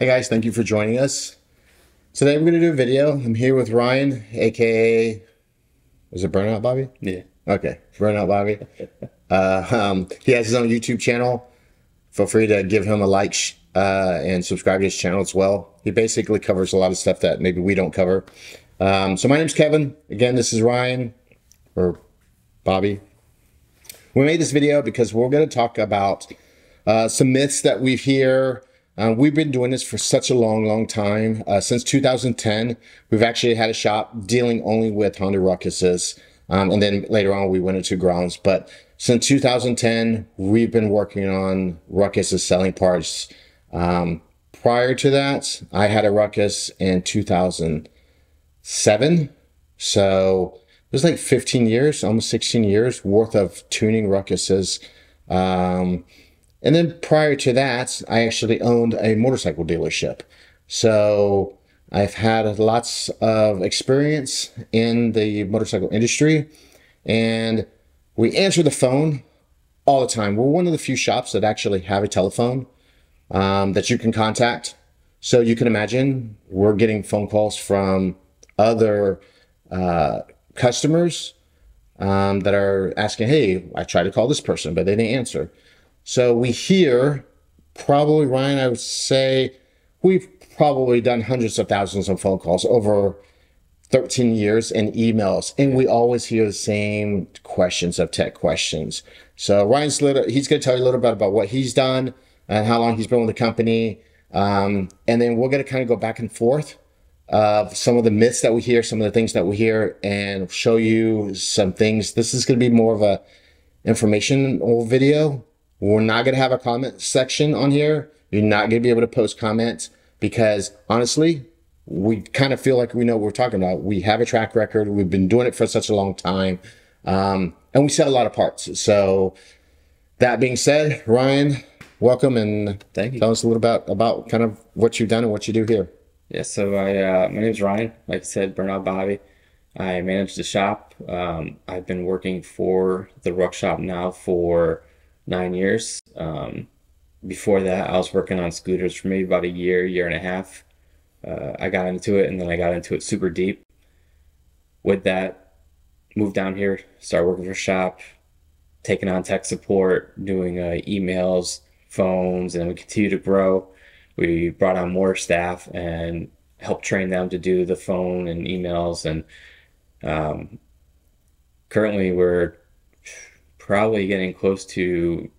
Hey guys, thank you for joining us. Today we're going to do a video. I'm here with Ryan, aka, is it Burnout Bobby? Yeah. Okay, Burnout Bobby. He has his own YouTube channel. Feel free to give him a like and subscribe to his channel as well. He basically covers a lot of stuff that maybe we don't cover. So my name's Kevin. Again, this is Ryan, or Bobby. We made this video because we're going to talk about some myths that we hear. We've been doing this for such a long time. Since 2010, we've actually had a shop dealing only with Honda Ruckuses. And then later on, we went into grounds. But since 2010, we've been working on Ruckuses selling parts. Prior to that, I had a Ruckus in 2007. So it was like 15 years, almost 16 years worth of tuning Ruckuses. And then prior to that, I actually owned a motorcycle dealership. So I've had lots of experience in the motorcycle industry, and we answer the phone all the time. We're one of the few shops that actually have a telephone that you can contact. So you can imagine we're getting phone calls from other customers that are asking, hey, I tried to call this person, but they didn't answer. So we hear probably, Ryan, I would say we've probably done hundreds of thousands of phone calls over 13 years and emails. And we always hear the same questions of tech questions. So he's going to tell you a little bit about what he's done and how long he's been with the company. And then we're going to kind of go back and forth of some of the myths that we hear, some of the things that we hear, and show you some things. This is going to be more of a informational video. We're not going to have a comment section on here. You're not going to be able to post comments because honestly, we kind of feel like we know what we're talking about. We have a track record. We've been doing it for such a long time. And we sell a lot of parts. So that being said, Ryan, welcome and Thank you. Tell us a little about kind of what you've done and what you do here. Yeah, so my name is Ryan. Like I said, Burnout Bobby. I manage the shop. I've been working for the Ruck shop now for 9 years. Before that, I was working on scooters for maybe about a year and a half. I got into it, and then I got into it super deep. With that, moved down here, started working for a shop, taking on tech support, doing emails, phones, and then we continue to grow. We brought on more staff and helped train them to do the phone and emails. And currently, we're probably getting close to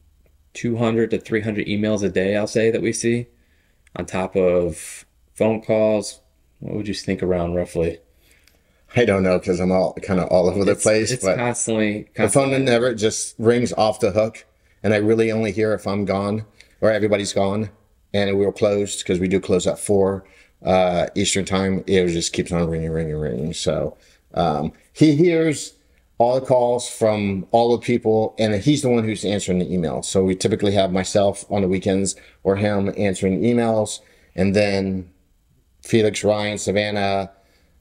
200 to 300 emails a day, I'll say, that we see, on top of phone calls. What would you think around roughly? I don't know because I'm kind of all over the place. It's but constantly. The phone never just rings off the hook, and I really only hear if I'm gone or everybody's gone, and we're closed because we do close at 4 Eastern time. It just keeps on ringing. So he hears all the calls from all the people, and he's the one who's answering the emails. So we typically have myself on the weekends or him answering emails, and then Felix, Ryan, Savannah,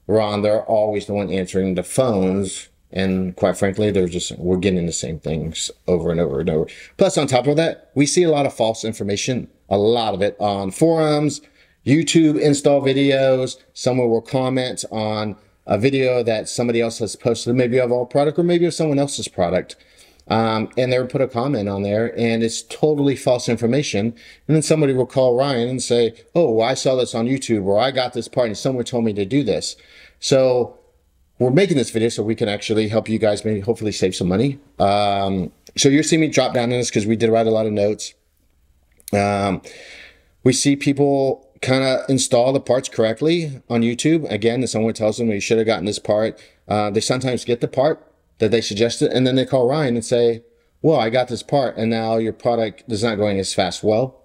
Ron, they're always the one answering the phones. And quite frankly, we're getting the same things over and over and over. Plus, on top of that, we see a lot of false information, a lot of it on forums, YouTube install videos. Someone will comment on a video that somebody else has posted, maybe of our product or maybe of someone else's product. And they would put a comment on there and it's totally false information. And then somebody will call Ryan and say, oh, well, I saw this on YouTube, or I got this part and someone told me to do this. So we're making this video so we can actually help you guys maybe hopefully save some money. So you're seeing me drop down in this because we did write a lot of notes. We see people kind of install the parts correctly on YouTube. Again, if someone tells them you should have gotten this part, they sometimes get the part that they suggested, and then they call Ryan and say, well, I got this part and now your product is not going as fast. Well,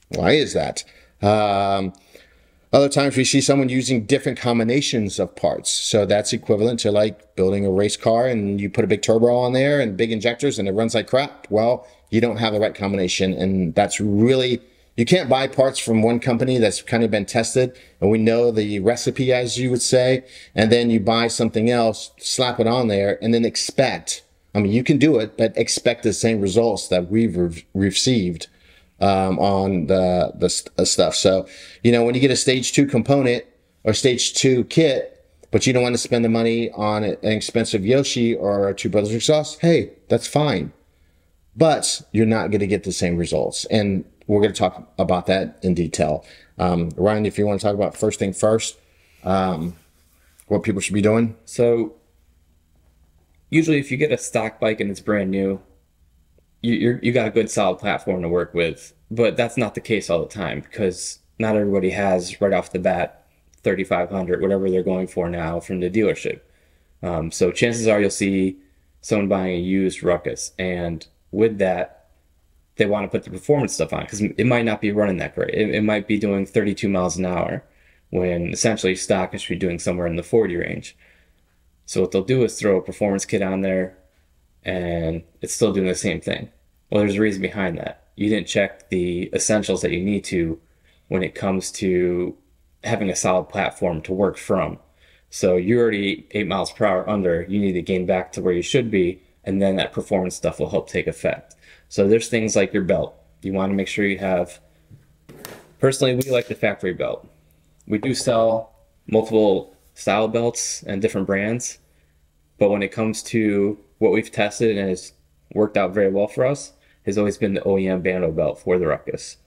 why is that? Other times we see someone using different combinations of parts. So that's equivalent to like building a race car and you put a big turbo on there and big injectors and it runs like crap. Well, you don't have the right combination, and that's really, you can't buy parts from one company that's kind of been tested and we know the recipe, as you would say, and then you buy something else, slap it on there, and then expect, I mean, you can do it, but expect the same results that we've received on the stuff. So, you know, when you get a stage 2 component or stage 2 kit, but you don't want to spend the money on an expensive Yoshi or a Two Brothers exhaust, hey, that's fine. But you're not going to get the same results. And we're going to talk about that in detail. Ryan, if you want to talk about first thing first, what people should be doing. So usually if you get a stock bike and it's brand new, you got a good solid platform to work with, but that's not the case all the time because not everybody has right off the bat 3,500, whatever they're going for now from the dealership. So chances are you'll see someone buying a used Ruckus, and with that, they want to put the performance stuff on because it might not be running that great. It might be doing 32 miles an hour when essentially stock should be doing somewhere in the 40 range. So what they'll do is throw a performance kit on there, and it's still doing the same thing. Well, there's a reason behind that. You didn't check the essentials that you need to when it comes to having a solid platform to work from. So you're already 8 miles per hour under, you need to gain back to where you should be, and then that performance stuff will help take effect. So there's things like your belt. You want to make sure you have, personally, we like the factory belt. We do sell multiple style belts and different brands, but when it comes to what we've tested and has worked out very well for us, has always been the OEM Bando belt for the Ruckus.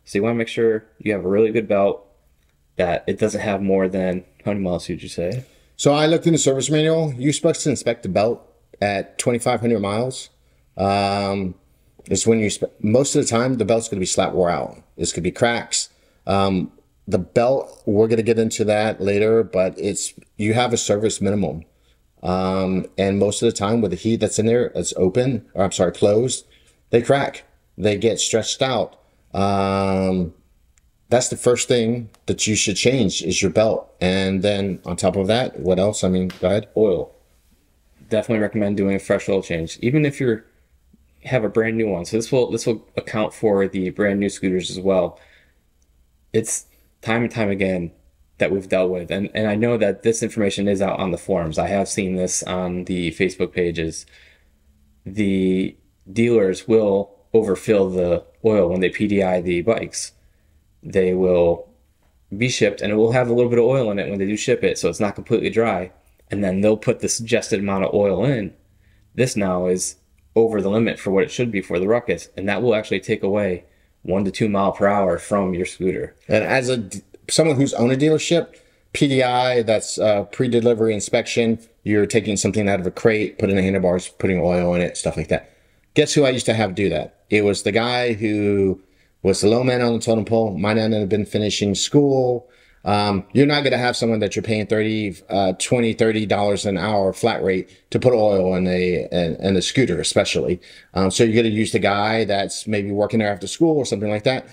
So you want to make sure you have a really good belt, that it doesn't have more than, how many miles would you say? So I looked in the service manual. You're supposed to inspect the belt at 2,500 miles. It's when most of the time the belt's going to be slap wore out. It's going to be cracks. The belt, we're going to get into that later, but you have a service minimum. And most of the time with the heat that's in there, it's open, or I'm sorry, closed, they crack. They get stretched out. That's the first thing that you should change is your belt. And then on top of that, what else? I mean, go ahead. Oil. Definitely recommend doing a fresh oil change, even if you have a brand new one. So this will account for the brand new scooters as well. It's time and time again that we've dealt with, and I know that this information is out on the forums. I have seen this on the Facebook pages. The dealers will overfill the oil when they PDI the bikes. They will be shipped and it will have a little bit of oil in it when they do ship it, so it's not completely dry, and then they'll put the suggested amount of oil in. This now is over the limit for what it should be for the Ruckus, and that will actually take away 1 to 2 miles per hour from your scooter. And as someone who's owned a dealership, PDI, that's pre-delivery inspection, you're taking something out of a crate, putting the handlebars, putting oil in it, stuff like that. Guess who I used to have do that? It was the guy who was the low man on the totem pole. Might not have been finishing school. You're not going to have someone that you're paying $30 an hour flat rate to put oil in a scooter, especially. So you're going to use the guy that's maybe working there after school or something like that.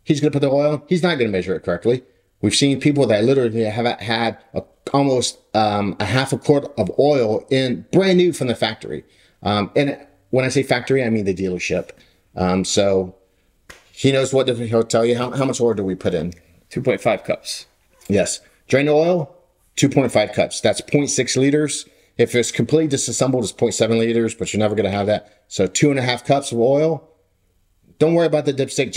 He's going to put the oil. He's not going to measure it correctly. We've seen people that literally have had almost a half a quart of oil in brand new from the factory. And when I say factory, I mean the dealership. So he knows what he'll tell you. How much oil do we put in? 2.5 cups. Yes. Drain the oil, 2.5 cups. That's 0.6 liters. If it's completely disassembled, it's 0.7 liters, but you're never going to have that. So 2.5 cups of oil. Don't worry about the dipstick.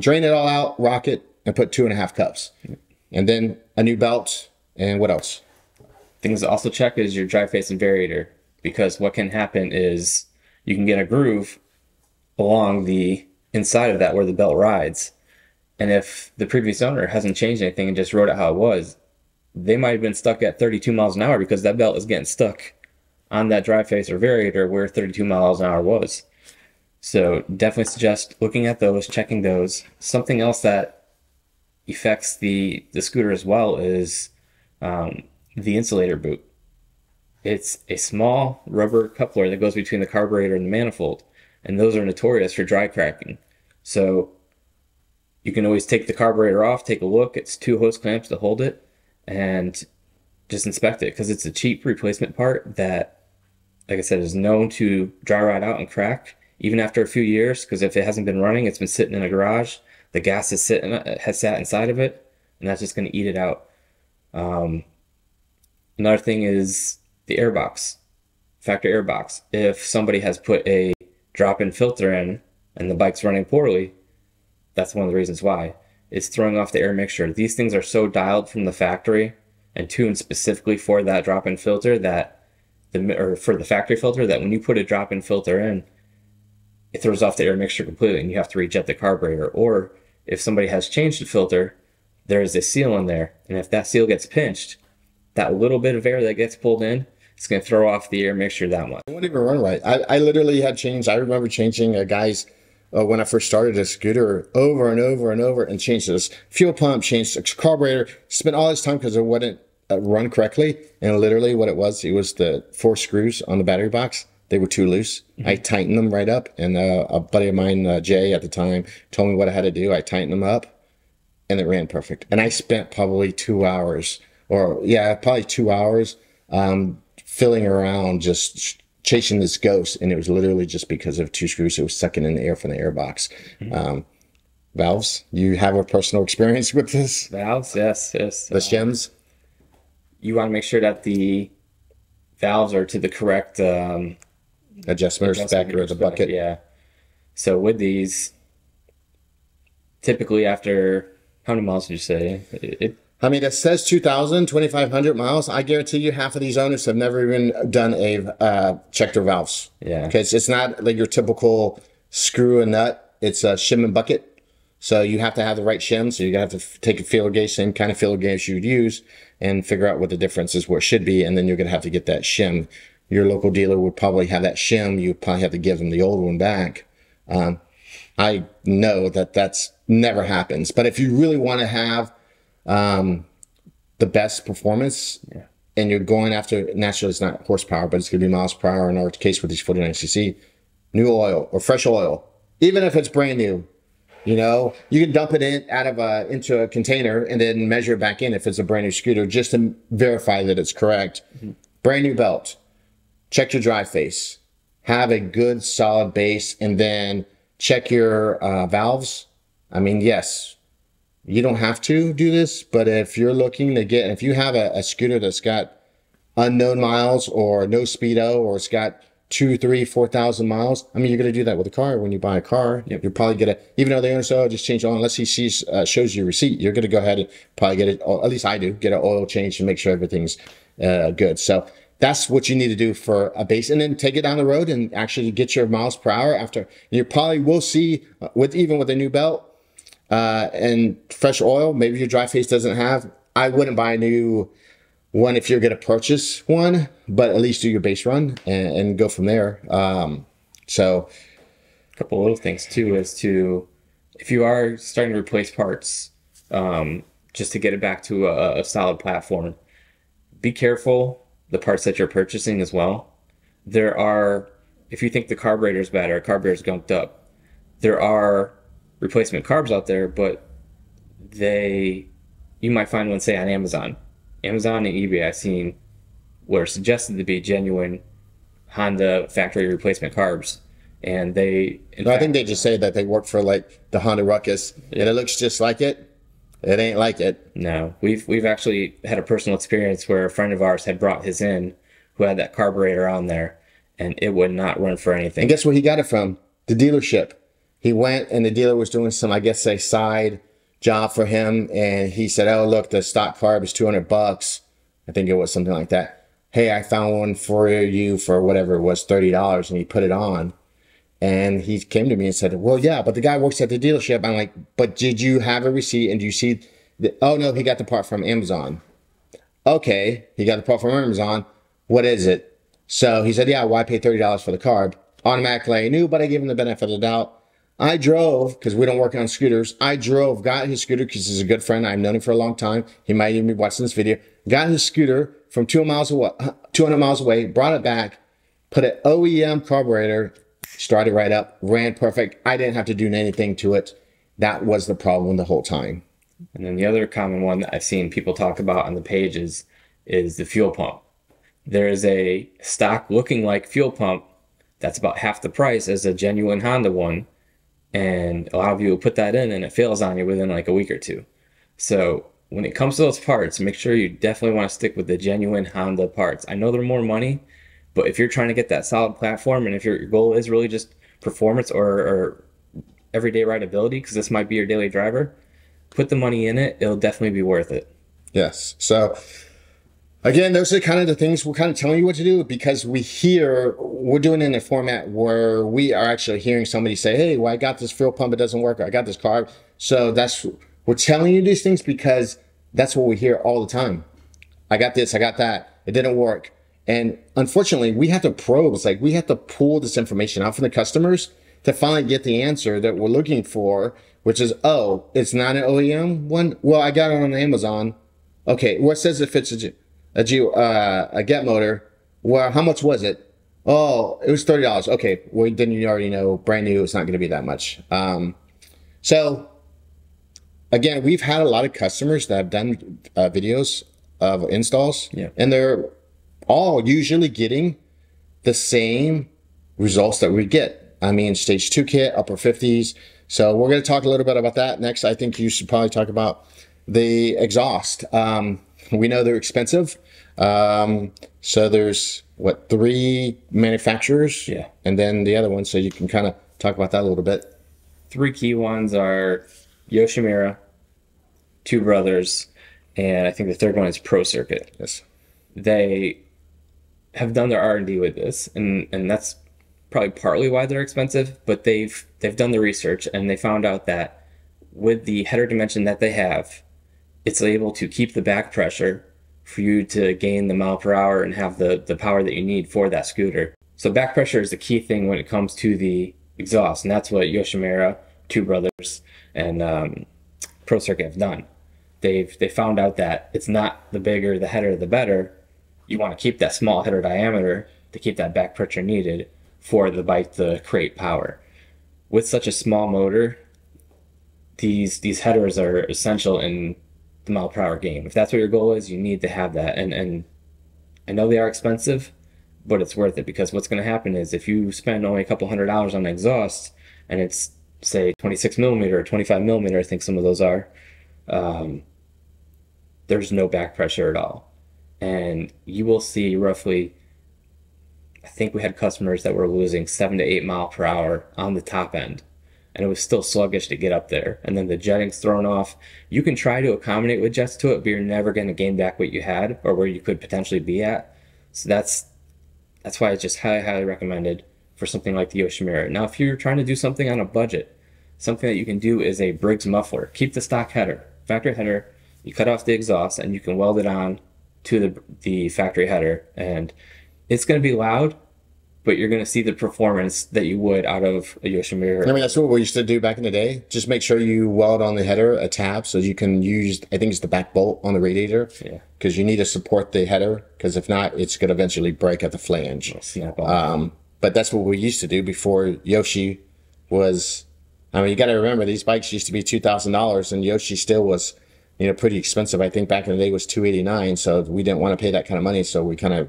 Drain it all out, rock it, and put 2.5 cups. And then a new belt. And what else? Things to also check is your drive face and variator, because what can happen is you can get a groove along the inside of that where the belt rides. And if the previous owner hasn't changed anything and just wrote it how it was, they might have been stuck at 32 miles an hour because that belt is getting stuck on that drive face or variator where 32 miles an hour was. So definitely suggest looking at those, checking those. Something else that affects the scooter as well is the insulator boot. It's a small rubber coupler that goes between the carburetor and the manifold, and those are notorious for dry cracking. So you can always take the carburetor off, take a look. It's 2 hose clamps to hold it, and just inspect it, because it's a cheap replacement part that, like I said, is known to dry rot out and crack even after a few years, because if it hasn't been running, it's been sitting in a garage, the gas has sat inside of it, and that's just going to eat it out. Another thing is the air box, factory air box. If somebody has put a drop-in filter in and the bike's running poorly, That's one of the reasons why. It's throwing off the air mixture. These things are so dialed from the factory and tuned specifically for that drop-in filter that or for the factory filter, that when you put a drop-in filter in, it throws off the air mixture completely and you have to rejet the carburetor. Or if somebody has changed the filter, there is a seal in there. And if that seal gets pinched, that little bit of air that gets pulled in, it's going to throw off the air mixture that much. It wouldn't even run right. I literally had changed. I remember changing a guy's, when I first started a scooter, over and over and over, and changed this fuel pump, changed the carburetor, spent all this time because it wouldn't run correctly. And literally what it was the 4 screws on the battery box. They were too loose. I tightened them right up. And a buddy of mine, Jay at the time, told me what I had to do. I tightened them up and it ran perfect. And I spent probably 2 hours, probably 2 hours filling around just chasing this ghost. And it was literally just because of 2 screws. It was sucking in the air from the air box. Valves, you have a personal experience with this? Valves, yes. The shims? You want to make sure that the valves are to the correct adjustment or spec or the bucket. Yeah. So with these, typically after, how many miles did you say? I mean, it says 2,000, 2,500 miles. I guarantee you half of these owners have never even done a checked their valves. Yeah. Because it's not like your typical screw and nut. It's a shim and bucket. So you have to have the right shim. So you have to take a feeler gauge, same kind of feeler gauge you would use, and figure out what the difference is, where it should be. And then you're going to have to get that shim. Your local dealer would probably have that shim. You probably have to give them the old one back. I know that that's never happens. But if you really want to have the best performance, and you're going after, naturally it's not horsepower, but it's going to be miles per hour in our case with these 49cc, new oil or fresh oil, even if it's brand new. You know, you can dump it into a container and then measure it back in if it's a brand new scooter, just to verify that it's correct. Brand new belt. Check your dry face. Have a good solid base, and then check your valves. I mean, yes, you don't have to do this, but if you're looking to if you have a scooter that's got unknown miles or no speedo, or it's got 2,000, 3,000, 4,000 miles. I mean, you're going to do that with a car. When you buy a car, you're probably going to, even though the owner says, just change oil, unless he shows you a receipt, you're going to go ahead and probably get it, at least I do, get an oil change to make sure everything's good. So that's what you need to do for a base, and then take it down the road and actually get your miles per hour after. You probably will see, even with a new belt and fresh oil, maybe your dry face doesn't have, I wouldn't buy a new one if you're going to purchase one, but at least do your base run and go from there. So a couple of little things too is if you are starting to replace parts, just to get it back to a solid platform, be careful the parts that you're purchasing as well. If you think the carburetor is bad or a carburetor is gunked up, there are replacement carbs out there, but you might find one, say, on Amazon and eBay. I've seen what are suggested to be genuine Honda factory replacement carbs, and I think they just say that they work for like the Honda Ruckus, and it looks just like it. It ain't like it. No, we've actually had a personal experience where a friend of ours had brought his in, who had that carburetor on there, and it would not run for anything. And guess where he got it from? The dealership. He went, and the dealer was doing some, I guess, a side job for him, and he said, "Oh, look, the stock carb is $200. I think it was something like that. Hey, I found one for you for whatever it was, $30, and he put it on. And he came to me and said, "Well, yeah, but the guy works at the dealership." I'm like, "But did you have a receipt? And do you see?" Oh, no, he got the part from Amazon. Okay, he got the part from Amazon. What is it? So he said, "Yeah, why pay $30 for the carb?" Automatically, I knew, but I gave him the benefit of the doubt. I drove, because we don't work on scooters. I drove, got his scooter, because he's a good friend. I've known him for a long time. He might even be watching this video. Got his scooter from 200 miles away, brought it back, put an OEM carburetor, started right up, ran perfect. I didn't have to do anything to it. That was the problem the whole time. And then the other common one that I've seen people talk about on the pages is the fuel pump. There is a stock looking like fuel pump that's about half the price as a genuine Honda one. And a lot of you will put that in and it fails on you within like a week or two. So when it comes to those parts, make sure you definitely want to stick with the genuine Honda parts. I know they're more money, but if you're trying to get that solid platform, and if your goal is really just performance or everyday rideability, because this might be your daily driver, put the money in it. It'll definitely be worth it. Yes. So again, those are kind of the things we're kind of telling you what to do, because we're doing it in a format where we are actually hearing somebody say, hey, well, I got this fuel pump, it doesn't work, or I got this car. So we're telling you these things because that's what we hear all the time. I got this, I got that, it didn't work. And unfortunately, we have to probe. It's like we have to pull this information out from the customers to finally get the answer that we're looking for, which is, oh, it's not an OEM one? Well, I got it on Amazon. Okay, what says if it's a GET motor? Well, how much was it? Oh, it was $30. Okay, well, then you already know, brand new, it's not going to be that much. So again, we've had a lot of customers that have done videos of installs, and they're all usually getting the same results that we get. I mean, stage 2 kit, upper 50s. So we're going to talk a little bit about that next. I think you should probably talk about the exhaust. We know they're expensive. So there's what, 3 manufacturers? Yeah. And then the other one. So you can kind of talk about that a little bit. 3 key ones are Yoshimura, Two Brothers, and I think the third one is Pro Circuit. Yes. They have done their R&D with this, and that's probably partly why they're expensive, but they've done the research, and they found out that with the header dimension that they have, it's able to keep the back pressure for you to gain the mile per hour and have the power that you need for that scooter. So back pressure is the key thing when it comes to the exhaust, and that's what Yoshimura, Two Brothers, and Pro Circuit have done. They found out that it's not the bigger the header, the better. You want to keep that small header diameter to keep that back pressure needed for the bike to create power. With such a small motor, these headers are essential in the mile per hour game. If that's what your goal is, you need to have that. And I know they are expensive, but it's worth it, because what's going to happen is if you spend only a couple $100s on exhaust, and it's say 26 millimeter or 25 millimeter, I think some of those are, there's no back pressure at all. And you will see roughly, I think we had customers that were losing 7 to 8 mile per hour on the top end, and it was still sluggish to get up there. And then the jetting's thrown off. You can try to accommodate with jets to it, but you're never going to gain back what you had or where you could potentially be at. So that's why it's just highly, highly recommended for something like the Yoshimura. Now, if you're trying to do something on a budget, something that you can do is a Briggs muffler. Keep the stock header, factory header. You cut off the exhaust, and you can weld it on to the factory header, and it's going to be loud, but you're going to see the performance that you would out of a Yoshimura. I mean, that's what we used to do back in the day. Just make sure you weld on the header a tab so you can use, I think it's the back bolt on the radiator. Yeah. Because you need to support the header, because if not, it's going to eventually break at the flange. Snap on. But that's what we used to do before Yoshi was, I mean, you got to remember, these bikes used to be $2,000, and Yoshi still was, pretty expensive. I think back in the day it was $289, so we didn't want to pay that kind of money, so we kind of,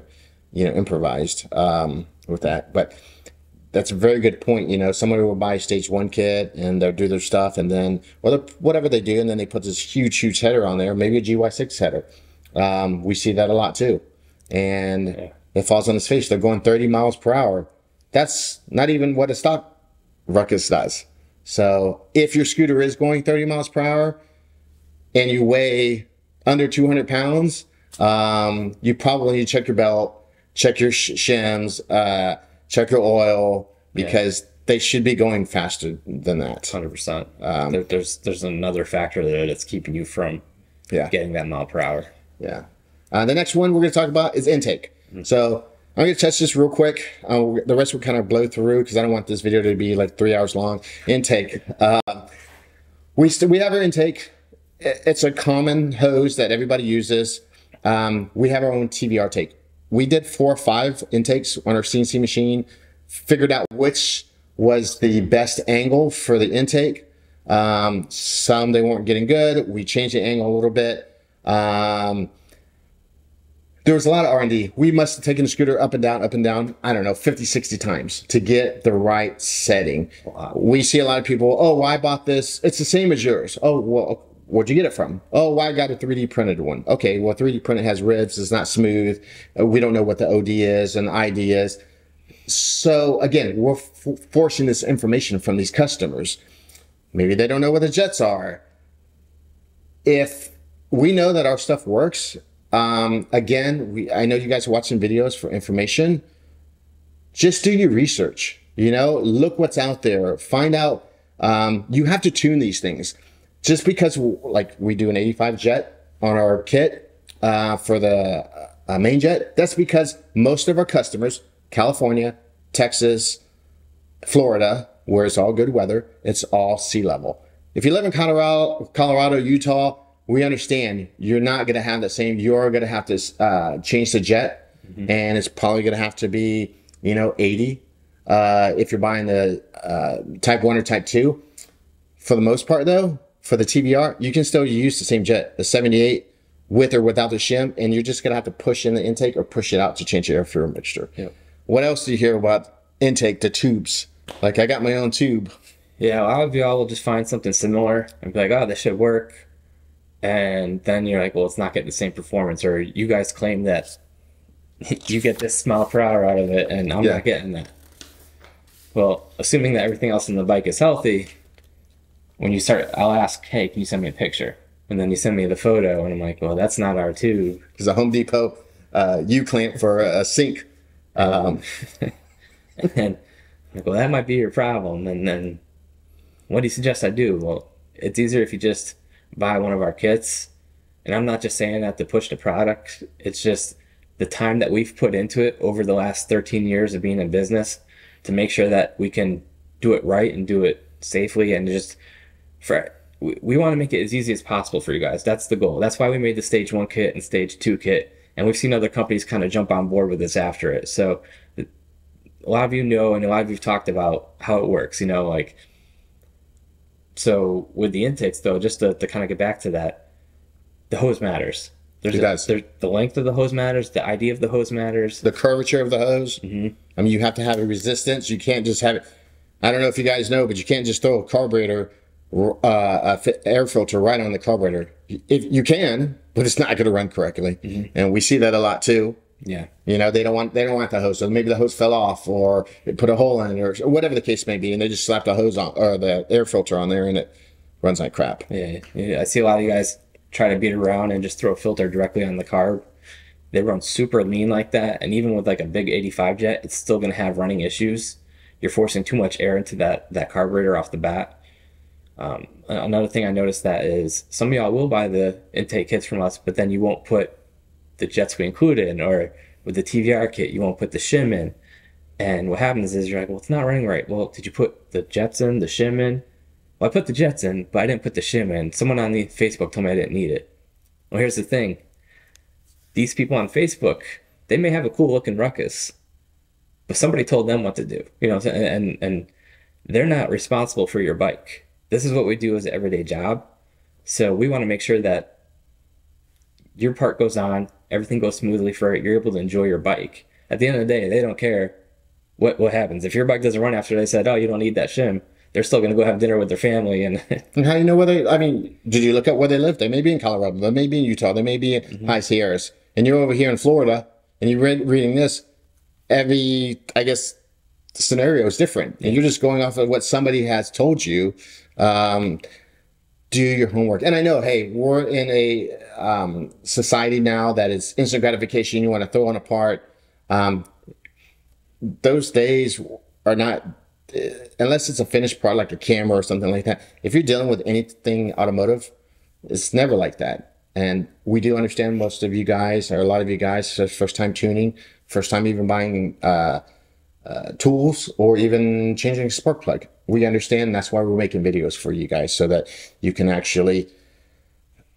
improvised with that. But that's a very good point. Somebody will buy a stage 1 kit, and they'll do their stuff, and then whatever they do, and then they put this huge header on there, maybe a GY6 header. We see that a lot too, and it falls on its face. They're going 30 miles per hour. That's not even what a stock Ruckus does. So if your scooter is going 30 miles per hour and you weigh under 200 pounds, you probably need to check your belt, check your shims, check your oil, because they should be going faster than that. 100%. There's another factor there that's keeping you from getting that mile per hour. Yeah. The next one we're going to talk about is intake. So I'm going to touch this real quick. The rest will kind of blow through because I don't want this video to be like 3 hours long. Intake. We have our intake. It's a common hose that everybody uses. We have our own TVR take. We did 4 or 5 intakes on our CNC machine, figured out which was the best angle for the intake. Some they weren't getting good. We changed the angle a little bit. There was a lot of R&D. We must have taken the scooter up and down, I don't know, 50, 60 times to get the right setting. Wow. We see a lot of people, oh, well, I bought this. It's the same as yours. Oh, well, where'd you get it from? Oh, well, I got a 3D printed one. Okay, well, 3D printed has ribs. It's not smooth. We don't know what the OD is and the ID is. So, again, we're forcing this information from these customers. Maybe they don't know what the jets are. If we know that our stuff works, again, I know you guys are watching videos for information. Just do your research. You know, look what's out there. Find out. You have to tune these things. Just because, like, we do an 85 jet on our kit for the main jet, that's because most of our customers, California, Texas, Florida, where it's all good weather, it's all sea level. If you live in Colorado, Utah, we understand you're not going to have the same. You're going to have to change the jet, and it's probably going to have to be, you know, 80 if you're buying the Type 1 or Type 2. For the most part, though, for the TBR, you can still use the same jet, the 78, with or without the shim, and you're just going to have to push in the intake or push it out to change the air fuel mixture. Yep. What else do you hear about intake, the tubes? Like, I got my own tube. Yeah, a lot of y'all will just find something similar and be like, oh, this should work. And then you're like, well, it's not getting the same performance. Or you guys claim that you get this mile per hour out of it, and I'm not getting that. Well, assuming that everything else in the bike is healthy, when you start, I'll ask, hey, can you send me a picture? And then you send me the photo, and I'm like, well, that's not our tube. There's a Home Depot U-clamp for a sink. And then, like, well, that might be your problem. And then, what do you suggest I do? Well, it's easier if you just buy one of our kits. And I'm not just saying that to push the product. It's just the time that we've put into it over the last 13 years of being in business to make sure that we can do it right and do it safely, and just we want to make it as easy as possible for you guys. That's the goal. That's why we made the stage 1 kit and stage 2 kit. And we've seen other companies kind of jump on board with this after it. So a lot of you know, and a lot of you've talked about how it works, you know, like, so with the intakes though, just to kind of get back to that, the hose matters. The length of the hose matters. The ID of the hose matters. The curvature of the hose. I mean, you have to have a resistance. You can't just have it. I don't know if you guys know, but you can't just throw a carburetor, air filter right on the carburetor. If you can, but it's not going to run correctly. And we see that a lot too. Yeah. You know, they don't want the hose. So maybe the hose fell off, or they put a hole in it, or whatever the case may be, and they just slapped a hose on, or the air filter on there, and it runs like crap. Yeah. I see a lot of you guys try to beat it around and just throw a filter directly on the carb. They run super lean like that, and even with like a big 85 jet, it's still going to have running issues. You're forcing too much air into that carburetor off the bat. Another thing I noticed that is some of y'all will buy the intake kits from us, but then you won't put the jets we include in, or with the TVR kit, you won't put the shim in. And what happens is you're like, well, it's not running right. Well, did you put the jets in, the shim in? Well, I put the jets in, but I didn't put the shim in. Someone on the Facebook told me I didn't need it. Well, here's the thing. These people on Facebook, they may have a cool looking Ruckus, but somebody told them what to do, you know, and they're not responsible for your bike. This is what we do as an everyday job. So we want to make sure that your part goes on, everything goes smoothly for it, you're able to enjoy your bike. At the end of the day, they don't care what happens. If your bike doesn't run after they said, oh, you don't need that shim, they're still going to go have dinner with their family. And how do you know whether, I mean, did you look at where they live? They may be in Colorado, they may be in Utah, they may be in High Sierras, and you're over here in Florida, and you're reading this, every, I guess, scenario is different. And you're just going off of what somebody has told you. Do your homework. And I know, hey, we're in a society now that is instant gratification. You want to throw on a part. Those days are not, unless it's a finished part like a camera or something like that. If you're dealing with anything automotive, it's never like that. And we do understand most of you guys, or a lot of you guys, first time tuning, first time even buying tools, or even changing a spark plug. We understand. That's why we're making videos for you guys, so that you can actually,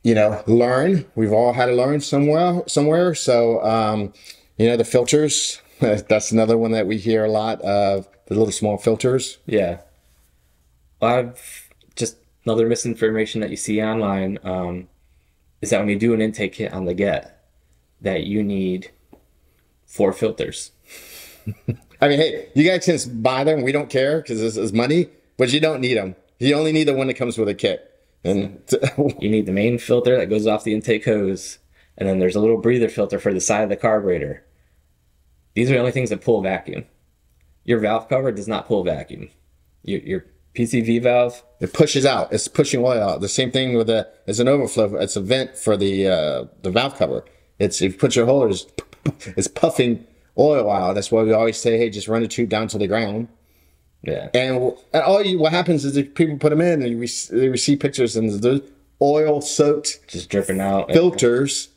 you know, learn. We've all had to learn somewhere. So, you know, the filters, that's another one that we hear a lot of, the little small filters. Yeah. Just another misinformation that you see online is that when you do an intake kit on the GET, that you need 4 filters. I mean, hey, you guys can buy them. We don't care because this is money, but you don't need them. You only need the one that comes with a kit. And you need the main filter that goes off the intake hose, and then there's a little breather filter for the side of the carburetor. These are the only things that pull vacuum. Your valve cover does not pull vacuum. Your PCV valve. It pushes out. It's pushing oil out. The same thing with as an overflow. It's a vent for the valve cover. If you put your hole, it's puffing oil out. That's why we always say, hey, just run the tube down to the ground. Yeah. And what happens is if people put them in and they receive pictures and the oil soaked, just dripping out filters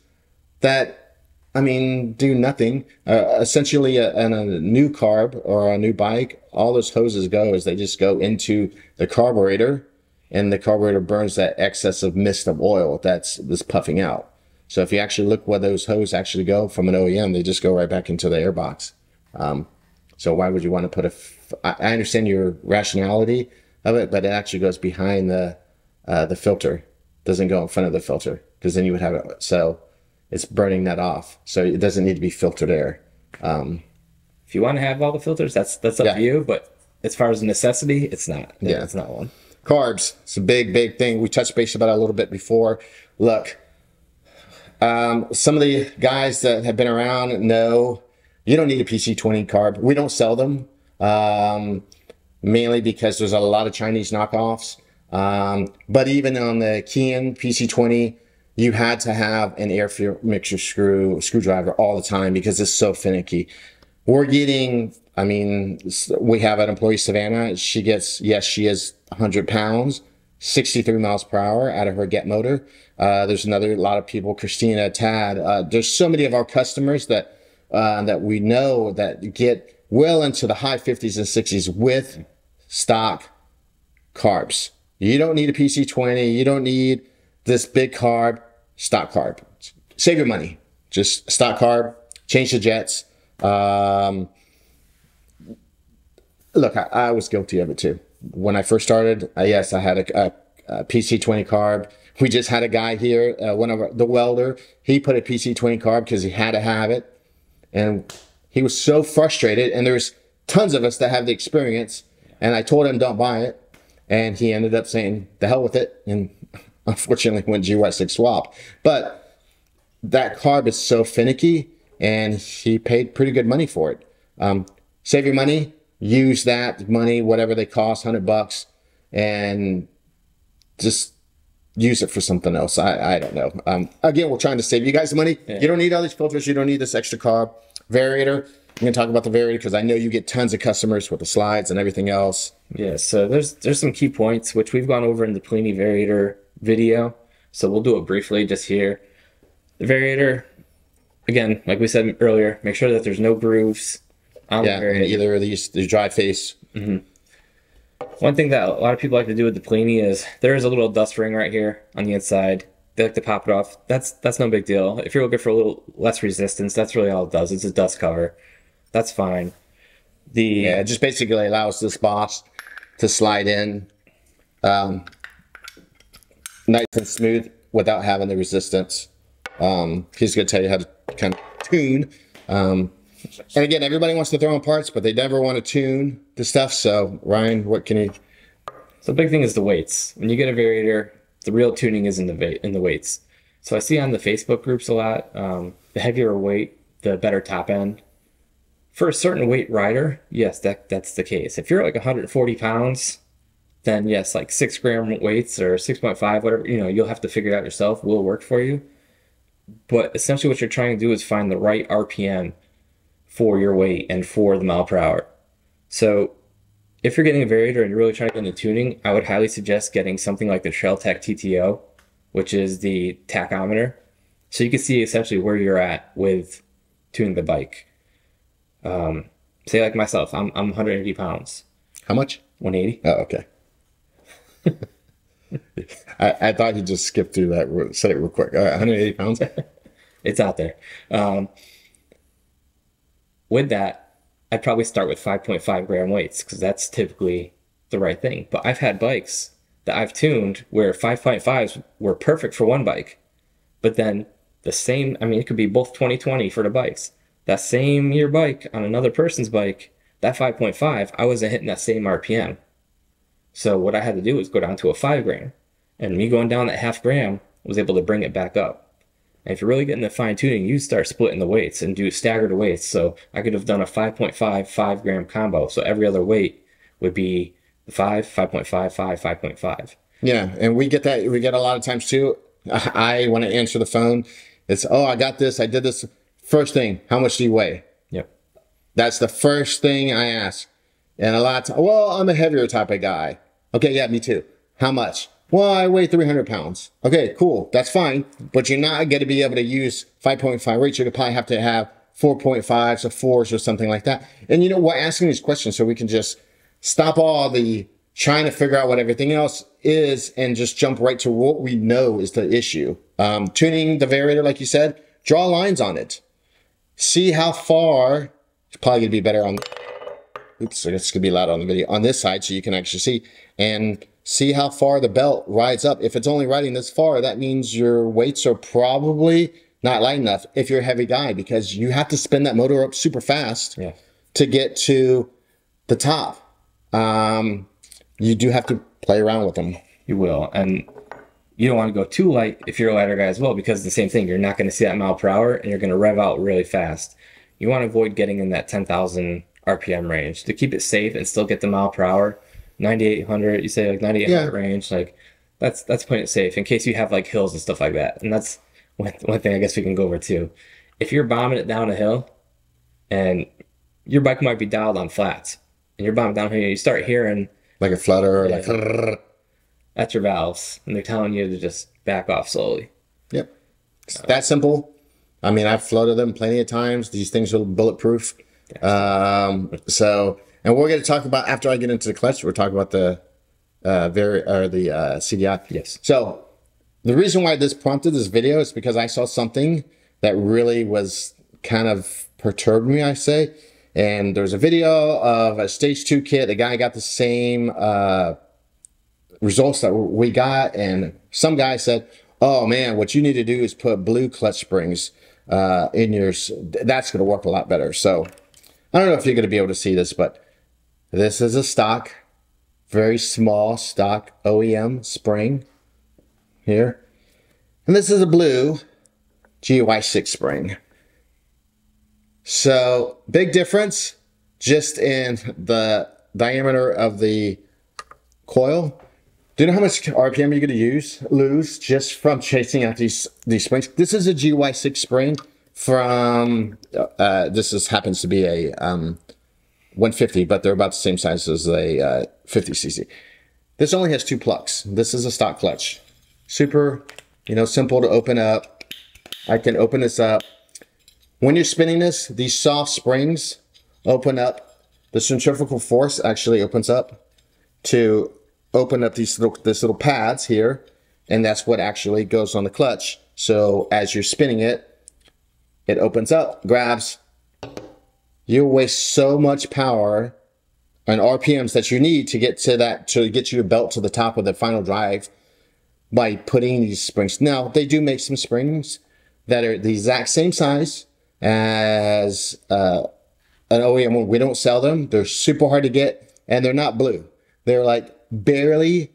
that, I mean, do nothing. Essentially, a new carb or a new bike, all those hoses go is they just go into the carburetor, and the carburetor burns that excess of mist of oil that's puffing out. So if you actually look where those hoses actually go from an OEM, they just go right back into the airbox. So why would you want to put I understand your rationality of it, but it actually goes behind the filter. Doesn't go in front of the filter, because then you would have it. So it's burning that off. So it doesn't need to be filtered air. If you want to have all the filters, that's up to you. But as far as a necessity, it's not. Yeah, it's not one. Carbs. It's a big thing. We touched base about it a little bit before. Look, some of the guys that have been around know you don't need a PC20 carb. We don't sell them, mainly because there's a lot of Chinese knockoffs. But even on the Kian PC20, you had to have an air mixture screwdriver all the time because it's so finicky. We're getting, I mean, we have an employee, Savannah. She gets, yes, she is 100 pounds, 63 miles per hour out of her GET motor. There's a lot of people, Christina, Tad. There's so many of our customers that we know that get well into the high 50s and 60s with stock carbs. You don't need a PC20. You don't need this big carb, stock carb. Save your money. Just stock carb, change the jets. Look, I was guilty of it too. When I first started, yes, I had a PC20 carb. We just had a guy here, the welder. He put a PC20 carb because he had to have it. And he was so frustrated. And there's tons of us that have the experience. And I told him, don't buy it. And he ended up saying, the hell with it. And unfortunately went GY6 swap. But that carb is so finicky, and he paid pretty good money for it. Save your money, use that money, whatever they cost, $100, and just use it for something else. I don't know. Again, we're trying to save you guys the money. Yeah. You don't need all these filters. You don't need this extra carb. Variator. I'm going to talk about the variator because I know you get tons of customers with the slides and everything else. Yeah, so there's some key points which we've gone over in the Pliny variator video. So we'll do it briefly just here. The variator, again, like we said earlier, make sure that there's no grooves on the variator. Either of these, the dry face. Mm-hmm. One thing that a lot of people like to do with the Pliny is there is a little dust ring right here on the inside. They like to pop it off. That's no big deal. If you're looking for a little less resistance, that's really all it does. It's a dust cover. That's fine. It just basically allows this boss to slide in nice and smooth without having the resistance. He's going to tell you how to kind of tune. And again, everybody wants to throw in parts, but they never want to tune the stuff. So, Ryan, what can you... So the big thing is the weights. When you get a variator, the real tuning is in the weights. So I see on the Facebook groups a lot, the heavier weight, the better top end. For a certain weight rider, yes, that's the case. If you're like 140 pounds, then yes, like 6 gram weights or 6.5, whatever, you'll have to figure it out yourself, will work for you. But essentially what you're trying to do is find the right RPM for your weight and for the mile per hour. So if you're getting a variator and you're really trying to get into tuning, I would highly suggest getting something like the TrailTech TTO, which is the tachometer. So you can see essentially where you're at with tuning the bike. Say like myself, I'm 180 pounds. How much? 180. Oh, okay. I thought you just skipped through that, said it real quick. All right, 180 pounds. It's out there. With that, I'd probably start with 5.5 gram weights because that's typically the right thing. But I've had bikes that I've tuned where 5.5s were perfect for one bike. But then the same, it could be both 2020 for the bikes. That same year bike on another person's bike, that 5.5, I wasn't hitting that same RPM. So what I had to do was go down to a 5 gram. And me going down that half gram was able to bring it back up. And if you're really getting the fine tuning, you start splitting the weights and do staggered weights. So I could have done a 5.5, 5 gram combo. So every other weight would be the 5.5. Yeah, and we get that. We get a lot of times too. I when I answer the phone, it's, oh, I got this. I did this. First thing, how much do you weigh? Yep. That's the first thing I ask. And a lot of times, well, I'm a heavier type of guy. Okay, yeah, me too. How much? Well, I weigh 300 pounds. Okay, cool. That's fine. But you're not going to be able to use 5.5 weights. You're going to probably have to have 4.5s or 4s or something like that. And you know, we're asking these questions so we can just stop all the trying to figure out what everything else is and just jump right to what we know is the issue. Tuning the variator, like you said, draw lines on it. See how far, it's probably going to be better on, oops, it's going to be loud on the video, on this side so you can actually see, and see how far the belt rides up. If it's only riding this far, that means your weights are probably not light enough if you're a heavy guy, because you have to spin that motor up super fast to get to the top. You do have to play around with them. You will. And you don't want to go too light if you're a lighter guy as well, because the same thing, you're not going to see that mile per hour and you're going to rev out really fast. You want to avoid getting in that 10,000 RPM range to keep it safe and still get the mile per hour. 9,800, you say like 9,800 range, like that's putting it safe in case you have like hills and stuff like that. And that's one thing I guess we can go over too. If you're bombing it down a hill and your bike might be dialed on flats and you're bombing down here, you start hearing like a flutter, like that's your valves, and they're telling you to just back off slowly. Yep, it's that simple. I mean, I've floated them plenty of times. These things are bulletproof. So, and we're going to talk about, after I get into the clutch, we're talking about the CDI. Yes. So the reason why this prompted this video is because I saw something that really was kind of perturbed me, I say. And there's a video of a stage 2 kit. The guy got the same results that we got. And some guy said, oh man, what you need to do is put blue clutch springs in yours. That's going to work a lot better. So I don't know if you're going to be able to see this, but this is a stock, very small stock OEM spring here. And this is a blue GY6 spring. So big difference just in the diameter of the coil. Do you know how much RPM you're going to lose just from chasing out these springs? This is a GY6 spring from, happens to be a 150, but they're about the same size as a 50cc. This only has 2 plugs. This is a stock clutch. Super, simple to open up. I can open this up. When you're spinning this, these soft springs open up. The centrifugal force actually opens up to open up this little pads here, and that's what actually goes on the clutch. So as you're spinning it, it opens up, grabs. You'll waste so much power and RPMs that you need to get to that, to get your belt to the top of the final drive by putting these springs. Now, they do make some springs that are the exact same size as an OEM. We don't sell them. They're super hard to get, and they're not blue. They're like barely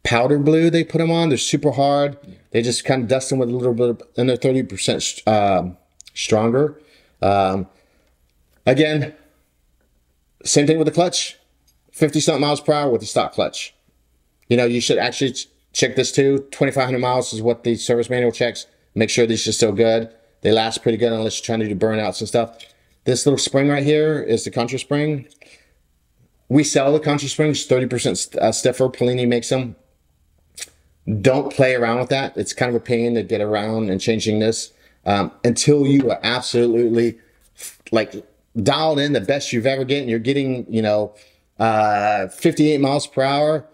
powder blue. They put them on. They're super hard. They just kind of dust them with a little bit, and they're 30% stronger. Again, same thing with the clutch. 50-something miles per hour with the stock clutch. You should actually check this too. 2,500 miles is what the service manual checks. Make sure these are still good. They last pretty good unless you're trying to do burnouts and stuff. This little spring right here is the contra spring. We sell the contra springs 30% stiffer. Polini makes them. Don't play around with that. It's kind of a pain to get around and changing this until you are absolutely like dialed in the best you've ever gotten. You're getting 58 miles per hour.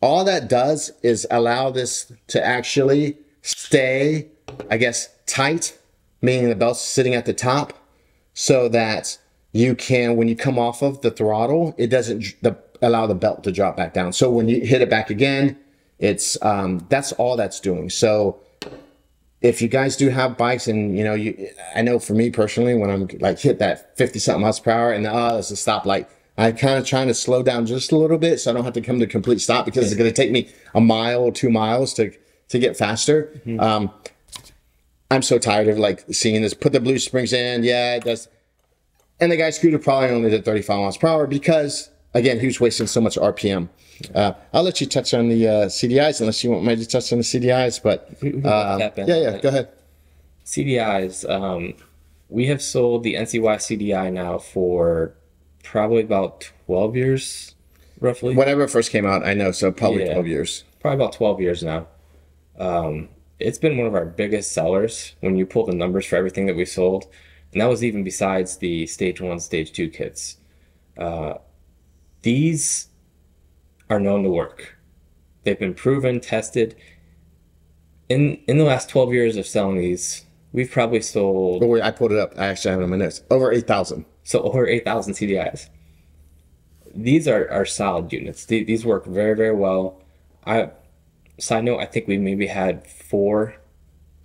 All that does is allow this to actually stay, I guess, tight, meaning the belt's sitting at the top, so that you can, when you come off of the throttle, it doesn't allow the belt to drop back down. So when you hit it back again, it's that's all that's doing. So if you guys do have bikes, and I know for me personally, when I'm like hit that 50-something miles per hour and it's a stoplight, I'm kind of trying to slow down just a little bit so I don't have to come to a complete stop, because it's going to take me a mile or 2 miles to get faster. Mm-hmm. I'm so tired of like seeing this. Put the blue springs in, yeah, it does. And the guy scooter probably only did 35 miles per hour because again, he was wasting so much RPM. I'll let you touch on the CDIs unless you want me to touch on the CDIs, but yeah, go ahead. CDIs, we have sold the NCY CDI now for probably about 12 years, roughly. Whenever it first came out, I know, so probably 12 years. Probably about 12 years now. It's been one of our biggest sellers when you pull the numbers for everything that we sold. And that was even besides the stage 1, stage 2 kits. These are known to work. They've been proven, tested. In the last 12 years of selling these, we've probably sold... Oh, wait, I pulled it up. I actually have it in my notes. Over 8,000. So over 8,000 CDIs. These are solid units. These work very, very well. Side note, I think we maybe had 4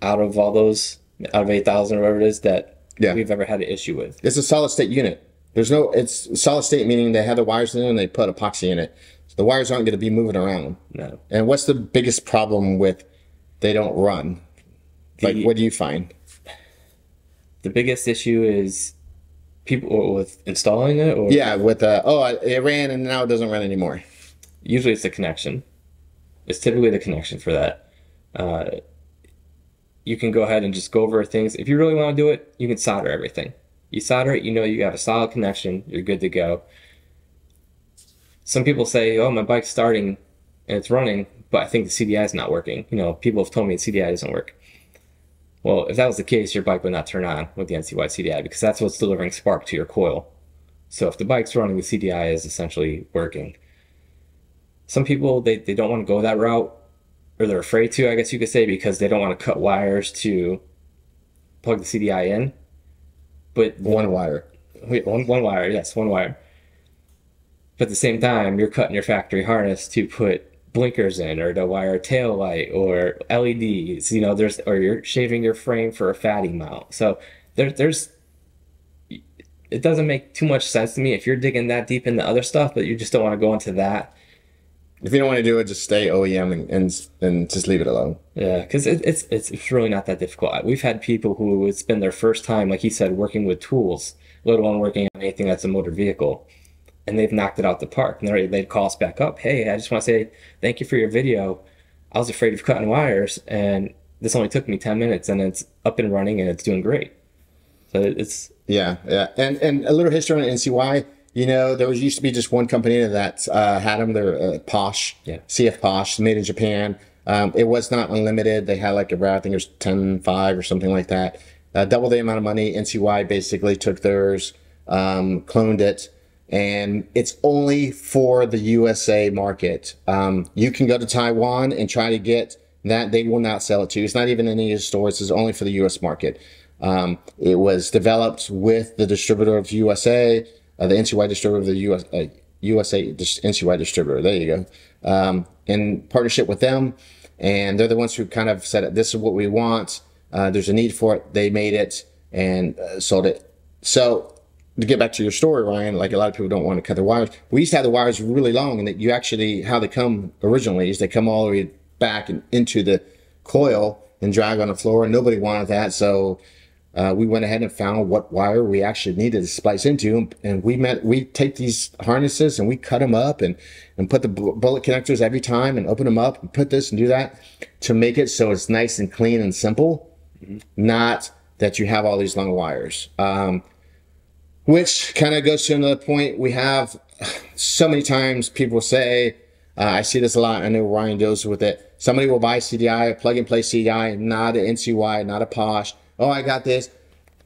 out of all those, out of 8,000 or whatever it is, that we've ever had an issue with. It's a solid state unit. It's solid state, meaning they have the wires in it and they put epoxy in it. So the wires aren't going to be moving around. No. And what's the biggest problem with they don't run? Like, what do you find? The biggest issue is people with installing it? Or? Yeah, with, it ran and now it doesn't run anymore. Usually it's the connection. It's typically the connection for that. You can go ahead and just go over things. If you really want to do it, you can solder everything. You solder it, you know you have a solid connection, you're good to go. Some people say, oh, my bike's starting and it's running, but I think the CDI is not working. You know, people have told me the CDI doesn't work. Well, if that was the case, your bike would not turn on with the NCY CDI because that's what's delivering spark to your coil. So if the bike's running, the CDI is essentially working. Some people, they don't want to go that route, or they're afraid to, I guess you could say, because they don't want to cut wires to plug the CDI in. But one wire. One wire, yes, one wire. But at the same time, you're cutting your factory harness to put blinkers in, or to wire a tail light, or LEDs. You know, or you're shaving your frame for a fatty mount. So there's. It doesn't make too much sense to me if you're digging that deep into other stuff, but you just don't want to go into that. If you don't want to do it, just stay OEM and just leave it alone. Yeah, because it's really not that difficult. We've had people who it's been their first time, like he said, working with tools, let alone working on anything that's a motor vehicle, and they've knocked it out the park. And they'd call us back up. Hey, I just want to say thank you for your video. I was afraid of cutting wires, and this only took me 10 minutes, and it's up and running, and it's doing great. So it's yeah. And a little history on NCY. You know, there used to be just one company that had them. They're Posh, CF Posh, made in Japan. It was not unlimited. They had like I think it was 10.5 or something like that. Double the amount of money. NCY basically took theirs, cloned it, and it's only for the USA market. You can go to Taiwan and try to get that. They will not sell it to you. It's not even in any of the stores. It's only for the US market. It was developed with the distributor of USA. The NCY distributor of the USA NCY distributor. There you go. In partnership with them, and they're the ones who kind of said, "This is what we want. There's a need for it." They made it and sold it. So to get back to your story, Ryan, like a lot of people don't want to cut their wires. We used to have the wires really long, and that you actually how they come originally is they come all the way back and into the coil and drag on the floor, and nobody wanted that. So we went ahead and found what wire we actually needed to splice into, and we take these harnesses and we cut them up and put the bullet connectors every time and open them up and put this and do that to make it so it's nice and clean and simple, not that you have all these long wires. Which kind of goes to another point. We have so many times people say, I see this a lot, I know Ryan deals with it, somebody will buy CDI, a plug-and-play CDI, not an NCY, not a Posh. Oh, I got this.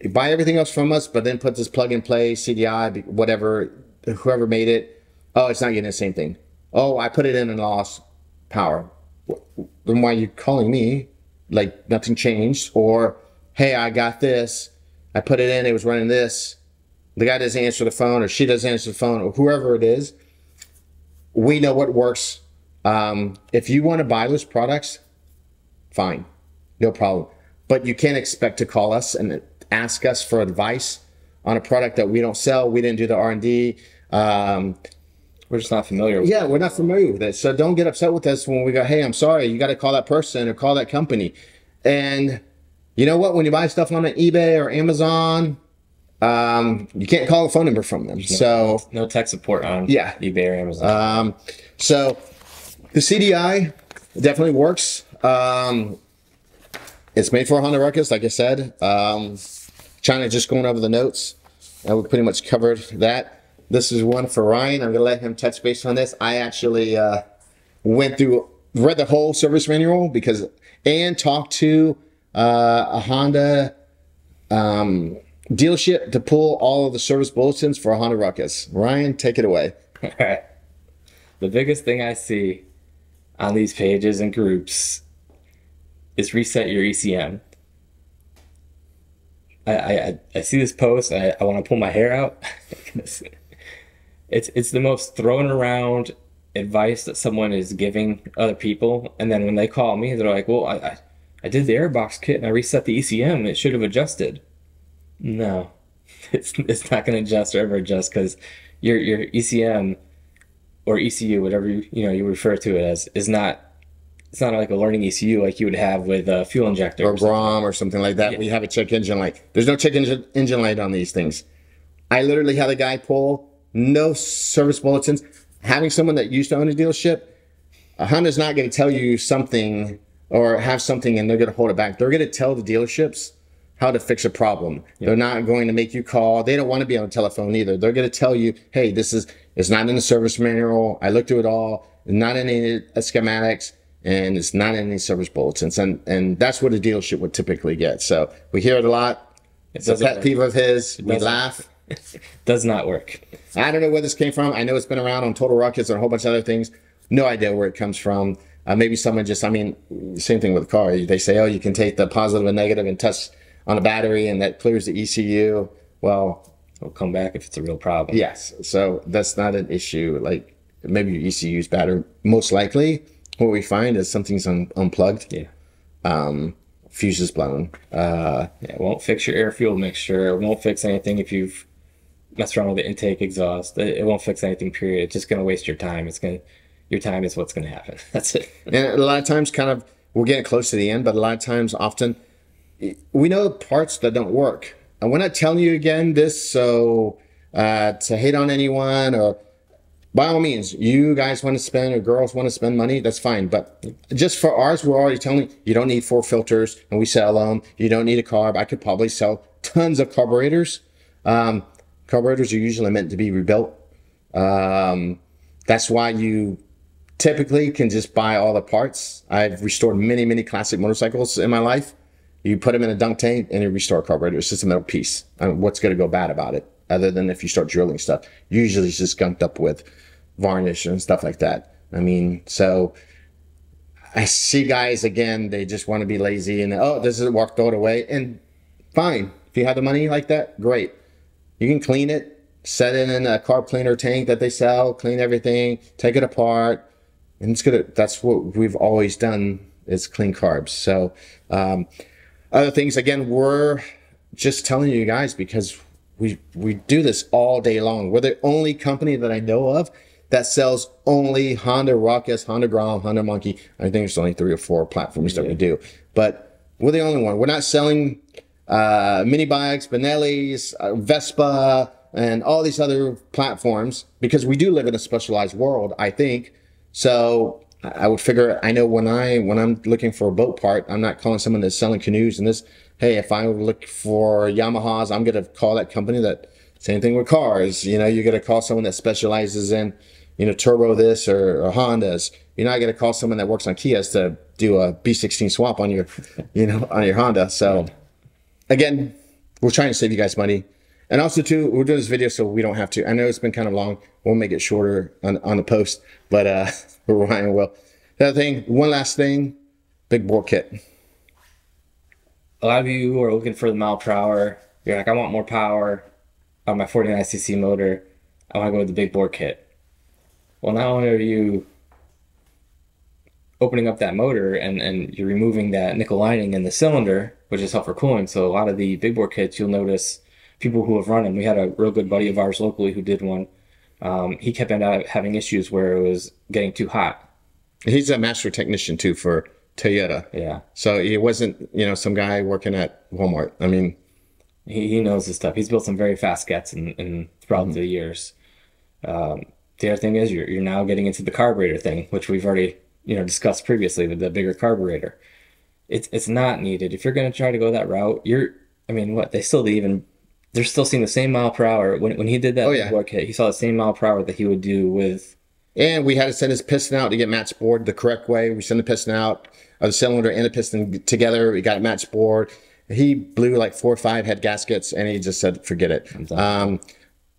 You buy everything else from us, but then put this plug-and-play CDI, whatever, whoever made it. Oh, it's not getting the same thing. Oh, I put it in and lost power. Then why are you calling me? Like nothing changed. Or, hey, I got this. I put it in. It was running this. The guy doesn't answer the phone, or she doesn't answer the phone, or whoever it is. We know what works. If you want to buy those products, fine. No problem. But you can't expect to call us and ask us for advice on a product that we don't sell. We didn't do the R&D. We're just not familiar with it. Yeah, we're not familiar with it. So don't get upset with us when we go, hey, I'm sorry. You got to call that person or call that company. And you know what? When you buy stuff on eBay or Amazon, You can't call a phone number from them. So No tech support on yeah. eBay or Amazon. So the CDI definitely works. It's made for a Honda Ruckus, like I said. China, just going over the notes. We pretty much covered that. This is one for Ryan. I'm going to let him touch base on this. I actually read the whole service manual and talked to a Honda dealership to pull all of the service bulletins for a Honda Ruckus. Ryan, take it away. All right. The biggest thing I see on these pages and groups is reset your ECM. I see this post. I want to pull my hair out. It's the most thrown around advice that someone is giving other people, and then when they call me, they're like, "Well, I did the airbox kit and I reset the ECM. It should have adjusted." No, it's not going to adjust or ever adjust because your ECM or ECU, whatever you refer to it as, is not. It's not like a learning ECU like you would have with a fuel injector or Brom or something like that. Yeah. We have a check engine light. There's no check engine light on these things. I literally had a guy pull no service bulletins. Having someone that used to own a dealership, a Honda's not going to tell you something or have something and they're going to hold it back. They're going to tell the dealerships how to fix a problem. Yeah. They're not going to make you call. They don't want to be on the telephone either. They're going to tell you, hey, it's not in the service manual. I looked through it all. It's not in any schematics. And it's not in any service bulletins. And that's what a dealership would typically get. So we hear it a lot. It's a pet peeve of his. We laugh. Does not work. I don't know where this came from. I know it's been around on Total Ruckus and a whole bunch of other things. No idea where it comes from. Maybe someone same thing with a car. They say, oh, you can take the positive and negative and touch on a battery and that clears the ECU. Well, it'll come back if it's a real problem. Yes. So that's not an issue. Like maybe your ECU's battery. Most likely what we find is something's unplugged. Yeah. Fuse is blown. It won't fix your air fuel mixture. It won't fix anything if you've messed around with the intake exhaust. It won't fix anything, period. It's just going to waste your time. Your time is what's going to happen. That's it. And a lot of times we're getting close to the end, but a lot of times often we know parts that don't work. And we're not telling you again this so to hate on anyone or by all means, you guys want to spend or girls want to spend money, that's fine. But just for ours, we're already telling you don't need 4 filters and we sell them. You don't need a carb. I could probably sell tons of carburetors. Carburetors are usually meant to be rebuilt. That's why you typically can just buy all the parts. I've restored many, many classic motorcycles in my life. You put them in a dunk tank and you restore a carburetor. It's just a metal piece. What's going to go bad about it? Other than if you start drilling stuff, usually it's just gunked up with varnish and stuff like that. So I see guys, again, they just want to be lazy and, oh, this isn't work, throw it away. And fine. If you have the money like that, great. You can clean it, set it in a carb cleaner tank that they sell, clean everything, take it apart. And it's good. That's what we've always done is clean carbs. So other things, again, we're just telling you guys because we do this all day long. We're the only company that I know of that sells only Honda Ruckus, Honda Grom, Honda Monkey. I think there's only 3 or 4 platforms that we do. But we're the only one. We're not selling mini bikes, Benellis, Vespa, and all these other platforms because we do live in a specialized world, I think. So I would figure, I know when I'm looking for a boat part, I'm not calling someone that's selling canoes and this. Hey, if I look for Yamahas, I'm going to call that company that, same thing with cars. You're going to call someone that specializes in, turbo this or Hondas. You're not going to call someone that works on Kias to do a B16 swap on your, on your Honda. So again, we're trying to save you guys money. And also too, we're doing this video so we don't have to. I know it's been kind of long. We'll make it shorter on the post, but Ryan will. The other thing, one last thing, big bore kit. A lot of you who are looking for the mile per hour, you're like, I want more power on my 49cc motor. I want to go with the big bore kit. Well, not only are you opening up that motor and you're removing that nickel lining in the cylinder, which is helpful for cooling. So a lot of the big bore kits, you'll notice people who have run them. We had a real good buddy of ours locally who did one. He kept having issues where it was getting too hot. He's a master technician too for Toyota. Yeah. So he wasn't, some guy working at Walmart. He knows his stuff. He's built some very fast gets in throughout Mhm. the years. The other thing is you're now getting into the carburetor thing, which we've already discussed previously with the bigger carburetor. It's not needed if you're going to try to go that route. I mean, what they're still seeing the same mile per hour. When he did Oh that big yeah. boy kit, he saw the same mile per hour that he would do with. And we had to send his piston out to get matched board the correct way. We send the piston out of the cylinder and the piston together. We got it matched board. He blew like 4 or 5 head gaskets, and he just said, "Forget it." I'm done.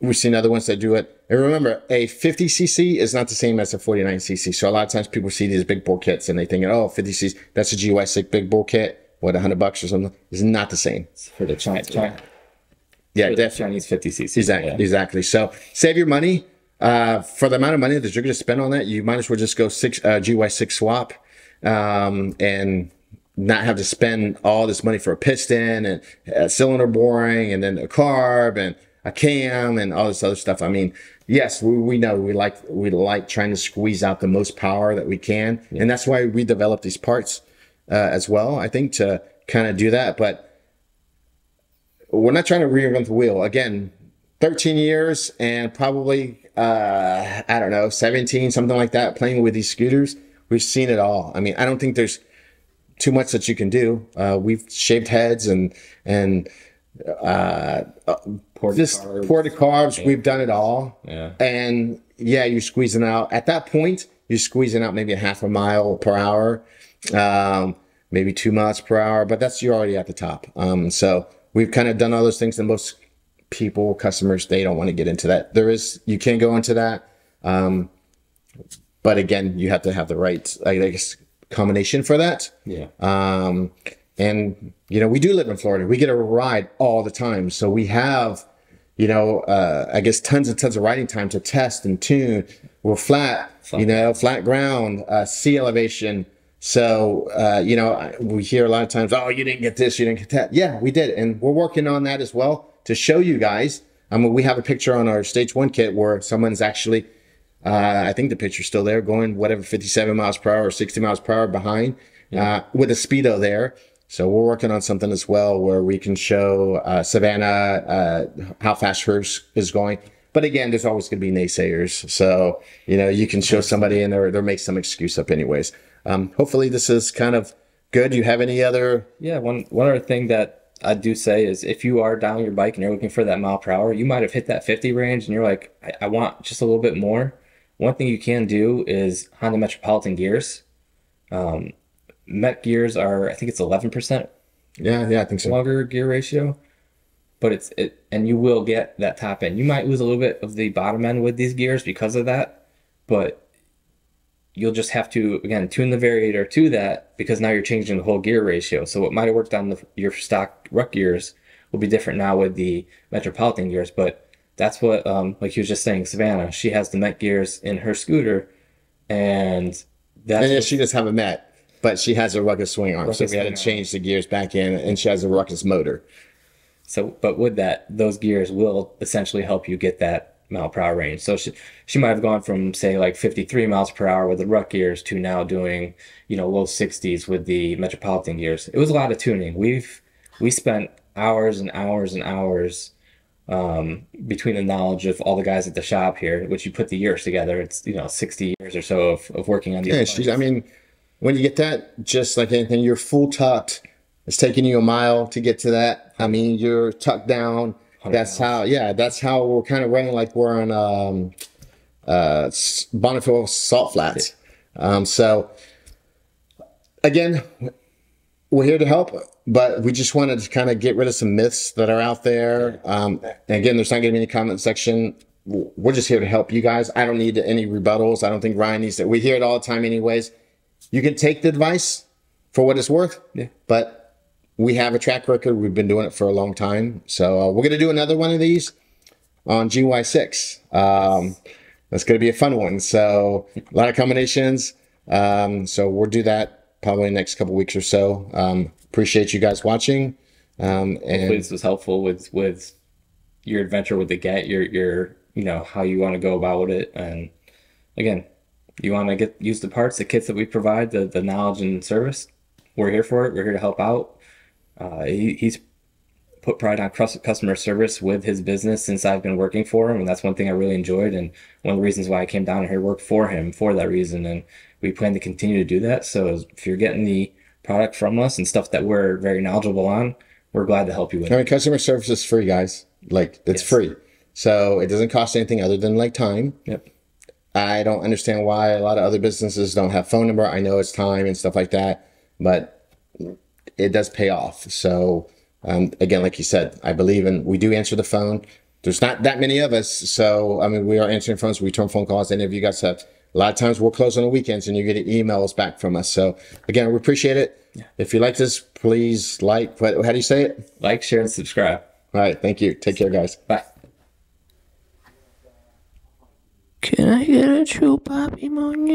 We've seen other ones that do it. And remember, a 50cc is not the same as a 49cc. So a lot of times people see these big bore kits and they think, "Oh, 50cc, that's a GY6 big bore kit. What, $100 or something?" It's not the same. It's for the Yeah, for the definitely. Chinese 50cc. Exactly. Yeah. Exactly. So save your money. For the amount of money that you're going to spend on that, you might as well just go GY6 swap, and not have to spend all this money for a piston and a cylinder boring and then a carb and a cam and all this other stuff. I mean, yes, we know we like trying to squeeze out the most power that we can, and that's why we develop these parts as well. I think to kind of do that, but we're not trying to reinvent the wheel. Again, 13 years and probably, I don't know, 17, something like that, playing with these scooters. We've seen it all. I mean, I don't think there's too much that you can do. We've shaved heads and Ported just carbs. ported carbs. We've done it all. Yeah. And yeah, you're squeezing out, at that point, you're squeezing out maybe a half a mile per hour, maybe 2 miles per hour, but you're already at the top. So we've kind of done all those things, and most people, customers, they don't want to get into that. You can go into that. But again, you have to have the right, I guess, combination for that. Yeah. And we do live in Florida. We get a ride all the time. So we have, I guess tons and tons of riding time to test and tune. We're flat, flat ground, sea elevation. So, we hear a lot of times, "Oh, you didn't get this, you didn't get that." Yeah, we did. And we're working on that as well to show you guys. I mean, we have a picture on our stage 1 kit where someone's actually, I think the picture's still there, going whatever, 57 miles per hour or 60 miles per hour behind, with a speedo there. So we're working on something as well where we can show Savannah how fast hers is going. But again, there's always going to be naysayers. So, you can show somebody and they'll make some excuse up anyways. Hopefully this is kind of good. Do you have any other? Yeah, one other thing that I do say is if you are down your bike and you're looking for that mile per hour, you might have hit that 50 range and you're like, I want just a little bit more. One thing you can do is Honda Metropolitan gears. Met gears are, I think it's 11% Yeah, I think so. longer gear ratio, but and you will get that top end. You might lose a little bit of the bottom end with these gears because of that, but you'll just have to, again, tune the variator to that because now you're changing the whole gear ratio. So what might have worked on your stock Ruck gears will be different now with the Metropolitan gears, but that's what, like he was just saying, Savannah, she has the Met gears in her scooter, and that's And yeah, she does have a Met, but she has a Ruckus swing arm. So Ruckus we had to swing arm. change the gears back in, and she has a Ruckus motor. So, but with that, those gears will essentially help you get that mile per hour range. So she might have gone from, say, like 53 miles per hour with the Ruck gears to now doing, low 60s with the Metropolitan gears. It was a lot of tuning. We spent hours and hours and hours between the knowledge of all the guys at the shop here, which you put the years together. It's 60 years or so of working on these. Yeah, I mean, when you get that, just like anything, you're full tucked. It's taking you a mile to get to that. I mean, you're tucked down. That's how we're kind of running, like we're on Bonneville Salt Flats. So again, we're here to help, but we just wanted to kind of get rid of some myths that are out there. And again, there's not going to be any comment section. We're just here to help you guys. I don't need any rebuttals. I don't think Ryan needs that. We hear it all the time anyways. You can take the advice for what it's worth, but we have a track record. We've been doing it for a long time. So we're going to do another one of these on GY6. That's going to be a fun one. So a lot of combinations. So we'll do that probably next couple weeks or so. Appreciate you guys watching. And hopefully this was helpful with your adventure with the GET, your how you want to go about it. And again, you want to use the parts, the kits that we provide, the knowledge and service. We're here for it. We're here to help out. He's put pride on customer service with his business since I've been working for him, and that's one thing I really enjoyed, and one of the reasons why I came down here to work for him for that reason, and we plan to continue to do that. So if you're getting the product from us and stuff that we're very knowledgeable on, we're glad to help you with I it. mean, customer service is free, guys. Like, it's Yes. free. So it doesn't cost anything other than like time. Yep. I don't understand why a lot of other businesses don't have phone number. I know it's time and stuff like that, but it does pay off. So again, like you said, I believe in, we do answer the phone. There's not that many of us. So, I mean, we are answering phones. We return phone calls. Any of you guys have, a lot of times we're closed on the weekends and you get emails back from us. So again, we appreciate it. Yeah. If you like this, please like, how do you say it? Like, share, and subscribe. All right. Thank you. Take care, guys. Bye. Can I get a true Bobby Moon?